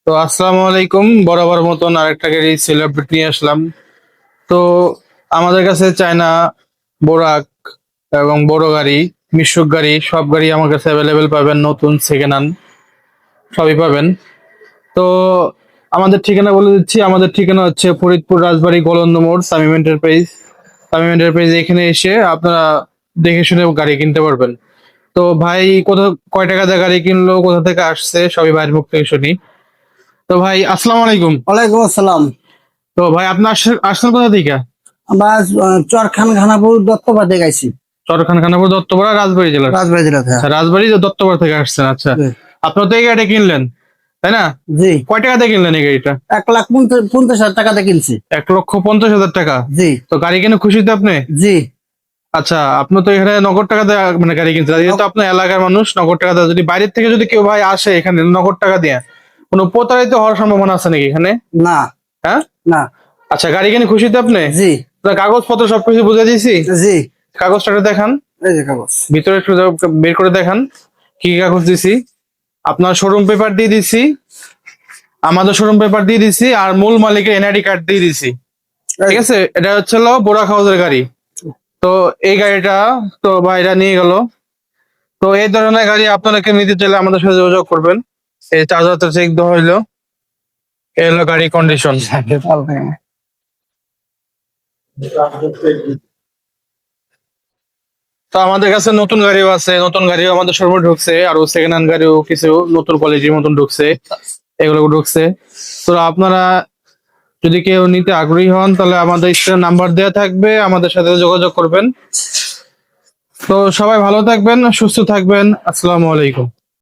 তো আসসালামু আলাইকুম, বরাবর মতন আরেকটা গাড়ি সেলিব্রেট নিয়ে আসলাম। তো আমাদের কাছে চায়না, বোরাক এবং বড় গাড়ি, মিশুক গাড়ি, সব গাড়ি আমার কাছে অ্যাভেলেবেল পাবেন। নতুন, সেকেন্ড হ্যান্ড সবই পাবেন। তো আমাদের ঠিকানা বলে দিচ্ছি। আমাদের ঠিকানা হচ্ছে ফরিদপুর রাজবাড়ী গোলন্দ মোড়, তামিম এন্টারপ্রাইজ। তামিম এন্টারপ্রাইজ এখানে এসে আপনারা দেখে শুনে গাড়ি কিনতে পারবেন। তো ভাই কয় টাকা দিয়ে গাড়ি কিনলো, কোথা থেকে আসছে, সবই ভাইয়ের মুখ থেকে শুনি। তো ভাই আসসালামু আলাইকুম। ওয়ালাইকুম আসসালাম। তো ভাই আপনি আসছেন কোথা থেকে? আমরা চরখান খানাপুর দত্তপাড়া গাইছি। চরখান খানাপুর, দত্তপাড়া, রাজবাড়ী জেলার। রাজবাড়ি জেলাতে। আচ্ছা, রাজবাড়ী দত্তপাড়া থেকে আসছেন। আচ্ছা, জি। আপনার তো এই গাড়িটা কিনলেন, তাই না? জি। কয় টাকা দিয়ে কিনলেন এই গাড়িটা? 1,50,50,000 টাকাতে কিনছি। 1,50,000 টাকা। জি। তো গাড়ি কিনে খুশি তো আপনি? জি। আচ্ছা, আপনি তো এখানে নগদ টাকা দিয়ে মানে গাড়ি কিনছেন, যেহেতু আপনার এলাকার মানুষ নগদ টাকা দিয়ে। যদি বাইরের থেকে যদি কেউ ভাই আসে এখানে নগদ টাকা দিয়ে, কোনো প্রতারিত হওয়ার সম্ভাবনা আছে নাকি এখানে? না। হ্যাঁ। না। আচ্ছা, গাড়ি কিনে খুশি তো আপনি? জি। কাগজপত্র সবকিছু বুঝে দিয়েছি। জি। কাগজটা একটু দেখান, এই যে কাগজ। ভিতরে একটু বের করে দেখান কি কি কাগজ দিছি। আপনার শোরুম পেপার দিয়ে দিছি, আমাদের শোরুম পেপার দিয়ে দিছি, আর মূল মালিকের এনআইডি কার্ড দিয়ে দিছি। ঠিক আছে, এটা হচ্ছে বোরাক হাউসের গাড়ি। তো এই গাড়িটা তো ভাইরা নিয়ে গেল। তো এই ধরনের গাড়ি আপনাদেরকে নিতে চাইলে আমাদের সাথে যোগাযোগ করবেন। এই চার্জারটা চেক দেওয়া হইলো, এই হলো গাড়ি কন্ডিশন। তো আমাদের কাছে নতুন গাড়িও আছে, নতুন গাড়িও আমাদের শোরুমে ঢুকছে, আর সেকেন্ড হ্যান্ড গাড়িও কিছু নতুন কোয়ালিটির মতন ঢুকছে, এগুলো ঢুকছে। তো আপনারা যদি কেউ নিতে আগ্রহী হন তাহলে আমাদের স্ক্রিনে নাম্বার দেওয়া থাকবে, আমাদের সাথে যোগাযোগ করবেন। তো সবাই ভালো থাকবেন, সুস্থ থাকবেন। আসসালামু আলাইকুম।